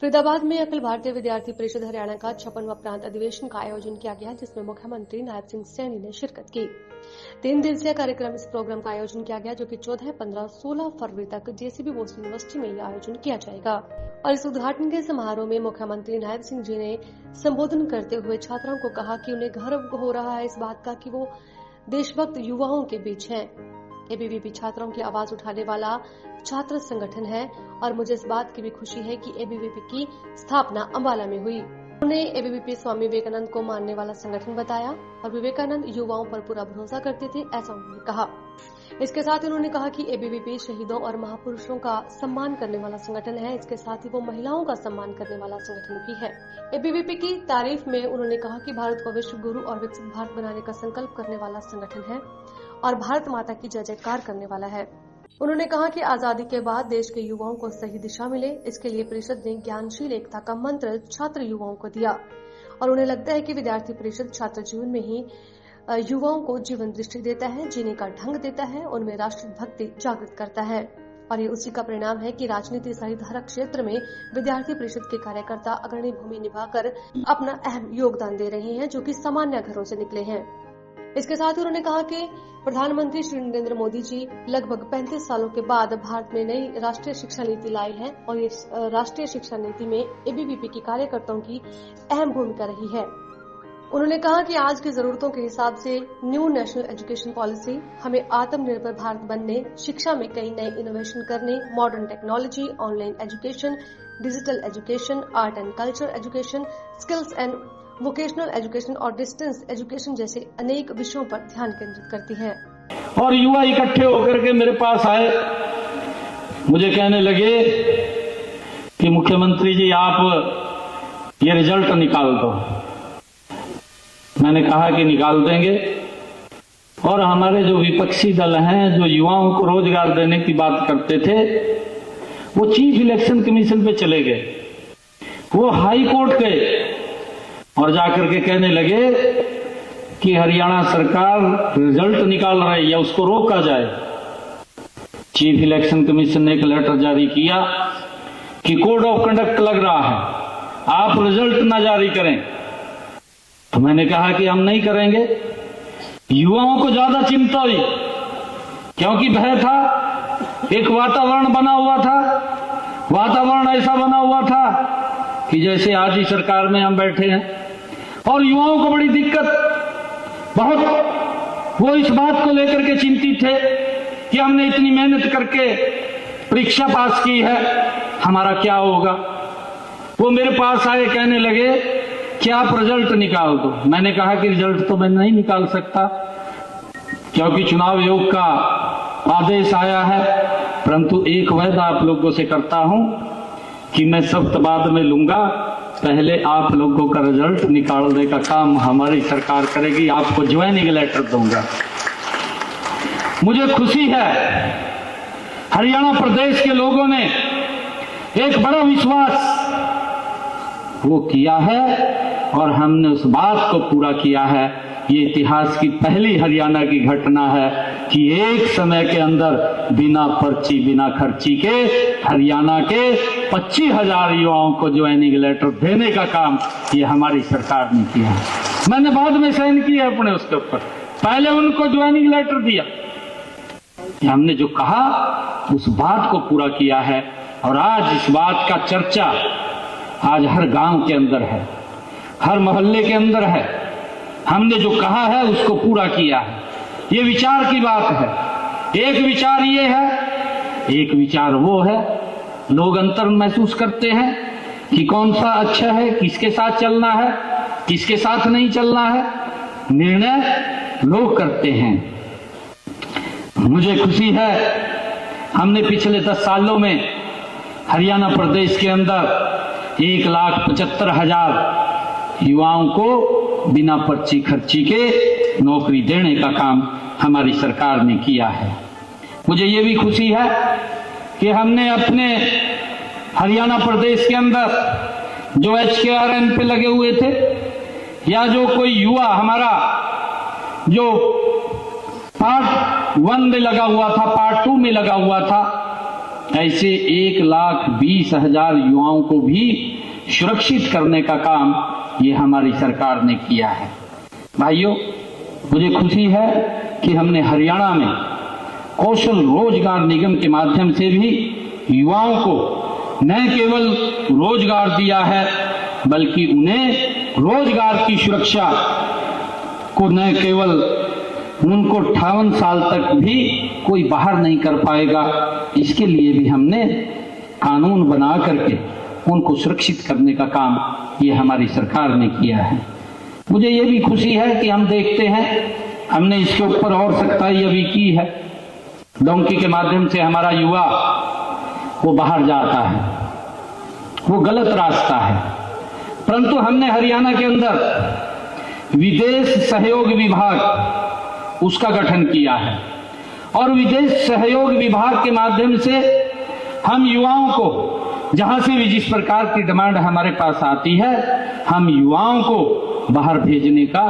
फरीदाबाद में अखिल भारतीय विद्यार्थी परिषद हरियाणा का 56वां प्रांत अधिवेशन का आयोजन किया गया, जिसमें मुख्यमंत्री नायब सिंह सैनी ने शिरकत की। 3 दिवसीय कार्यक्रम इस प्रोग्राम का आयोजन किया गया, जो कि 14, 15, 16 फरवरी तक जेसीबी बोस यूनिवर्सिटी में यह आयोजन किया जाएगा। और इस उद्घाटन के समारोह में मुख्यमंत्री नायब सिंह जी ने संबोधन करते हुए छात्राओं को कहा कि उन्हें गर्व हो रहा है इस बात का कि वो देशभक्त युवाओं के बीच हैं। एबीवीपी छात्राओं की आवाज उठाने वाला छात्र संगठन है और मुझे इस बात की भी खुशी है कि एबीवीपी की स्थापना अंबाला में हुई। उन्होंने एबीवीपी स्वामी विवेकानंद को मानने वाला संगठन बताया और विवेकानंद युवाओं पर पूरा भरोसा करते थे, ऐसा उन्होंने कहा। इसके साथ ही उन्होंने कहा कि एबीवीपी शहीदों और महापुरुषों का सम्मान करने वाला संगठन है। इसके साथ ही वो महिलाओं का सम्मान करने वाला संगठन भी है। एबीवीपी की तारीफ में उन्होंने कहा कि भारत को विश्व गुरु और विकसित भारत बनाने का संकल्प करने वाला संगठन है और भारत माता की जय जयकार करने वाला है। उन्होंने कहा कि आजादी के बाद देश के युवाओं को सही दिशा मिले, इसके लिए परिषद ने ज्ञानशील एकता का मंत्र छात्र युवाओं को दिया और उन्हें लगता है कि विद्यार्थी परिषद छात्र जीवन में ही युवाओं को जीवन दृष्टि देता है, जीने का ढंग देता है, उनमें राष्ट्र भक्ति जागृत करता है। और ये उसी का परिणाम है कि राजनीति सहित हर क्षेत्र में विद्यार्थी परिषद के कार्यकर्ता अग्रणी भूमि निभाकर अपना अहम योगदान दे रहे हैं, जो कि सामान्य घरों से निकले हैं। इसके साथ ही उन्होंने कहा कि प्रधानमंत्री श्री नरेंद्र मोदी जी लगभग 35 सालों के बाद भारत में नई राष्ट्रीय शिक्षा नीति लाए हैं और इस राष्ट्रीय शिक्षा नीति में एबीवीपी के कार्यकर्ताओं की अहम भूमिका रही है। उन्होंने कहा कि आज की जरूरतों के हिसाब से न्यू नेशनल एजुकेशन पॉलिसी हमें आत्मनिर्भर भारत बनने, शिक्षा में कई नए इनोवेशन करने, modern technology, online education, digital education, art and culture education, skills and vocational education और डिस्टेंस एजुकेशन जैसे अनेक विषयों पर ध्यान केंद्रित करती है। और युवा इकट्ठे होकर के मेरे पास आए, मुझे कहने लगे कि मुख्यमंत्री जी आप ये रिजल्ट निकाल दो। मैंने कहा कि निकाल देंगे। और हमारे जो विपक्षी दल हैं, जो युवाओं को रोजगार देने की बात करते थे, वो चीफ इलेक्शन कमीशन पे चले गए, वो हाई कोर्ट गए और जाकर के कहने लगे कि हरियाणा सरकार रिजल्ट निकाल रही है या उसको रोका जाए। चीफ इलेक्शन कमीशन ने एक लेटर जारी किया कि कोड ऑफ कंडक्ट लग रहा है, आप रिजल्ट ना जारी करें। तो मैंने कहा कि हम नहीं करेंगे। युवाओं को ज्यादा चिंता हुई, क्योंकि भय था, एक वातावरण बना हुआ था, वातावरण ऐसा बना हुआ था कि जैसे आज ही सरकार में हम बैठे हैं। और युवाओं को बड़ी दिक्कत, बहुत वो इस बात को लेकर के चिंतित थे कि हमने इतनी मेहनत करके परीक्षा पास की है, हमारा क्या होगा। वो मेरे पास आए, कहने लगे कि आप रिजल्ट निकाल दो। मैंने कहा कि रिजल्ट तो मैं नहीं निकाल सकता, क्योंकि चुनाव आयोग का आदेश आया है, परंतु एक वादा आप लोगों से करता हूं कि मैं सब बाद में लूंगा, पहले आप लोगों का रिजल्ट निकालने का काम हमारी सरकार करेगी, आपको ज्वाइनिंग लेटर दूंगा। मुझे खुशी है हरियाणा प्रदेश के लोगों ने एक बड़ा विश्वास वो किया है और हमने उस बात को पूरा किया है। ये इतिहास की पहली हरियाणा की घटना है कि एक समय के अंदर बिना पर्ची, बिना खर्ची के हरियाणा के 25,000 युवाओं को ज्वाइनिंग लेटर देने का काम ये हमारी सरकार ने किया है। मैंने बाद में साइन किया अपने उसके ऊपर, पहले उनको ज्वाइनिंग लेटर दिया। हमने जो कहा उस बात को पूरा किया है और आज इस बात का चर्चा आज हर गांव के अंदर है, हर मोहल्ले के अंदर है। हमने जो कहा है उसको पूरा किया है। ये विचार की बात है। एक विचार ये है, एक विचार वो है। लोग अंतर महसूस करते हैं कि कौन सा अच्छा है, किसके साथ चलना है, किसके साथ नहीं चलना है, निर्णय लोग करते हैं। मुझे खुशी है हमने पिछले 10 सालों में हरियाणा प्रदेश के अंदर 1,75,000 युवाओं को बिना पर्ची खर्ची के नौकरी देने का काम हमारी सरकार ने किया है। मुझे ये भी खुशी है कि हमने अपने हरियाणा प्रदेश के अंदर जो HKRN पे लगे हुए थे या जो कोई युवा हमारा जो पार्ट 1 में लगा हुआ था, पार्ट 2 में लगा हुआ था, ऐसे 1,20,000 युवाओं को भी सुरक्षित करने का काम ये हमारी सरकार ने किया है। भाइयों, मुझे खुशी है कि हमने हरियाणा में कौशल रोजगार निगम के माध्यम से भी युवाओं को न केवल रोजगार दिया है, बल्कि उन्हें रोजगार की सुरक्षा को न केवल उनको 58 साल तक भी कोई बाहर नहीं कर पाएगा, इसके लिए भी हमने कानून बना करके उनको सुरक्षित करने का काम ये हमारी सरकार ने किया है। मुझे ये भी खुशी है कि हम देखते हैं हमने इसके ऊपर और सख्ताई अभी की है। डोंकी के माध्यम से हमारा युवा वो बाहर जाता है, वो गलत रास्ता है, परंतु हमने हरियाणा के अंदर विदेश सहयोग विभाग उसका गठन किया है और विदेश सहयोग विभाग के माध्यम से हम युवाओं को जहां से भी जिस प्रकार की डिमांड हमारे पास आती है, हम युवाओं को बाहर भेजने का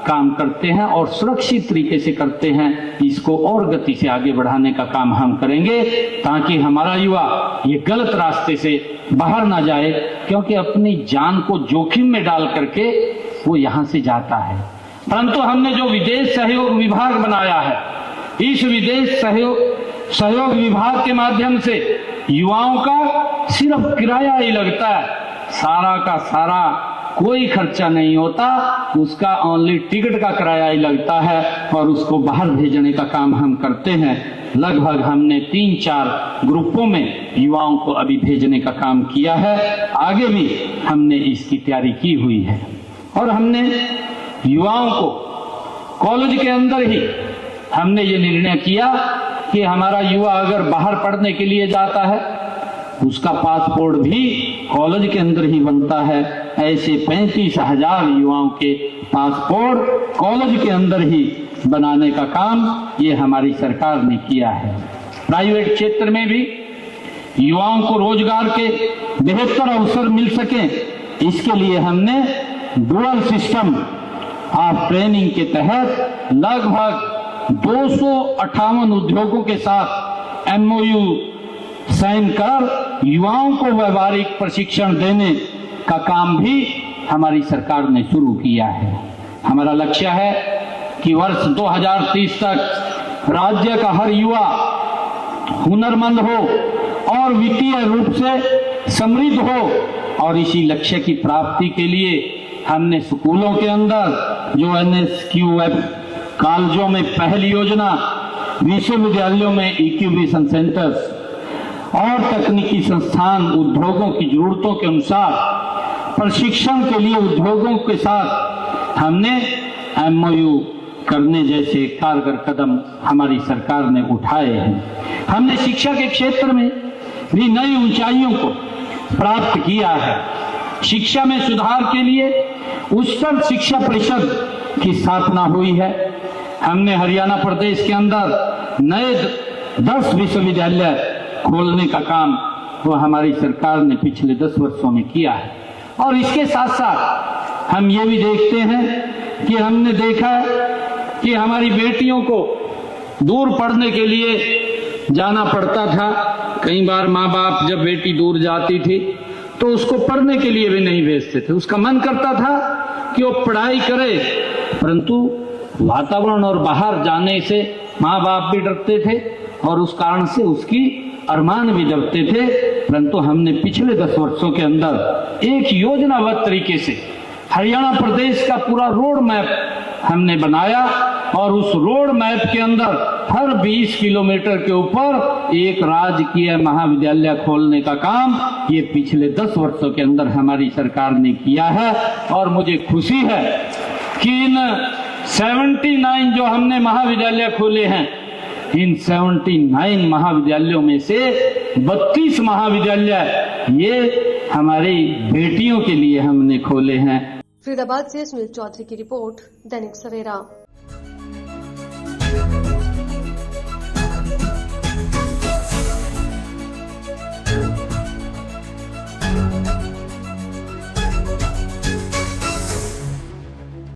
काम करते हैं और सुरक्षित तरीके से करते हैं। इसको और गति से आगे बढ़ाने का काम हम करेंगे ताकि हमारा युवा ये गलत रास्ते से बाहर ना जाए, क्योंकि अपनी जान को जोखिम में डाल करके वो यहाँ से जाता है। परंतु हमने जो विदेश सहयोग विभाग बनाया है, इस विदेश सहयोग विभाग के माध्यम से युवाओं का सिर्फ किराया ही लगता है, सारा का सारा कोई खर्चा नहीं होता, उसका ओनली टिकट का किराया ही लगता है और उसको बाहर भेजने का काम हम करते हैं। लगभग हमने 3-4 ग्रुपों में युवाओं को अभी भेजने का काम किया है, आगे भी हमने इसकी तैयारी की हुई है। और हमने युवाओं को कॉलेज के अंदर ही हमने ये निर्णय किया कि हमारा युवा अगर बाहर पढ़ने के लिए जाता है, उसका पासपोर्ट भी कॉलेज के अंदर ही बनता है। ऐसे 35,000 युवाओं के पासपोर्ट कॉलेज के अंदर ही बनाने का काम ये हमारी सरकार ने किया है। प्राइवेट क्षेत्र में भी युवाओं को रोजगार के बेहतर अवसर मिल सके, इसके लिए हमने डुअल सिस्टम ऑफ ट्रेनिंग के तहत लगभग 258 उद्योगों के साथ MOU साइन कर युवाओं को व्यावहारिक प्रशिक्षण देने का काम भी हमारी सरकार ने शुरू किया है। हमारा लक्ष्य है कि वर्ष 2030 तक राज्य का हर युवा हुनरमंद हो और वित्तीय रूप से समृद्ध हो, और इसी लक्ष्य की प्राप्ति के लिए हमने स्कूलों के अंदर जो NSQF, कॉलेजों में पहल योजना, विश्वविद्यालयों में इंक्यूबेशन सेंटर्स और तकनीकी संस्थान उद्योगों की जरूरतों के अनुसार प्रशिक्षण के लिए उद्योगों के साथ हमने MOU करने जैसे कारगर कदम हमारी सरकार ने उठाए हैं। हमने शिक्षा के क्षेत्र में भी नई ऊंचाइयों को प्राप्त किया है। शिक्षा में सुधार के लिए उच्चतर शिक्षा परिषद की स्थापना हुई है। हमने हरियाणा प्रदेश के अंदर नए 10 विश्वविद्यालय खोलने का काम वो हमारी सरकार ने पिछले 10 वर्षों में किया है। और इसके साथ साथ हम ये भी देखते हैं कि हमने देखा है कि हमारी बेटियों को दूर पढ़ने के लिए जाना पड़ता था। कई बार माँ बाप जब बेटी दूर जाती थी तो उसको पढ़ने के लिए भी नहीं भेजते थे। उसका मन करता था कि वो पढ़ाई करे, परंतु वातावरण और बाहर जाने से माँ बाप भी डरते थे और उस कारण से उसकी अरमान भी दबते थे। परंतु हमने पिछले 10 वर्षों के अंदर एक योजनाबद्ध तरीके से हरियाणा प्रदेश का पूरा रोड मैप हमने बनाया और उस रोड मैप के अंदर हर 20 किलोमीटर के ऊपर एक राजकीय महाविद्यालय खोलने का काम ये पिछले 10 वर्षों के अंदर हमारी सरकार ने किया है। और मुझे खुशी है कि इन 79 जो हमने महाविद्यालय खोले हैं, इन 79 महाविद्यालयों में से 32 महाविद्यालय ये हमारी बेटियों के लिए हमने खोले हैं। फरीदाबाद से सुनील चौधरी की रिपोर्ट, दैनिक सवेरा।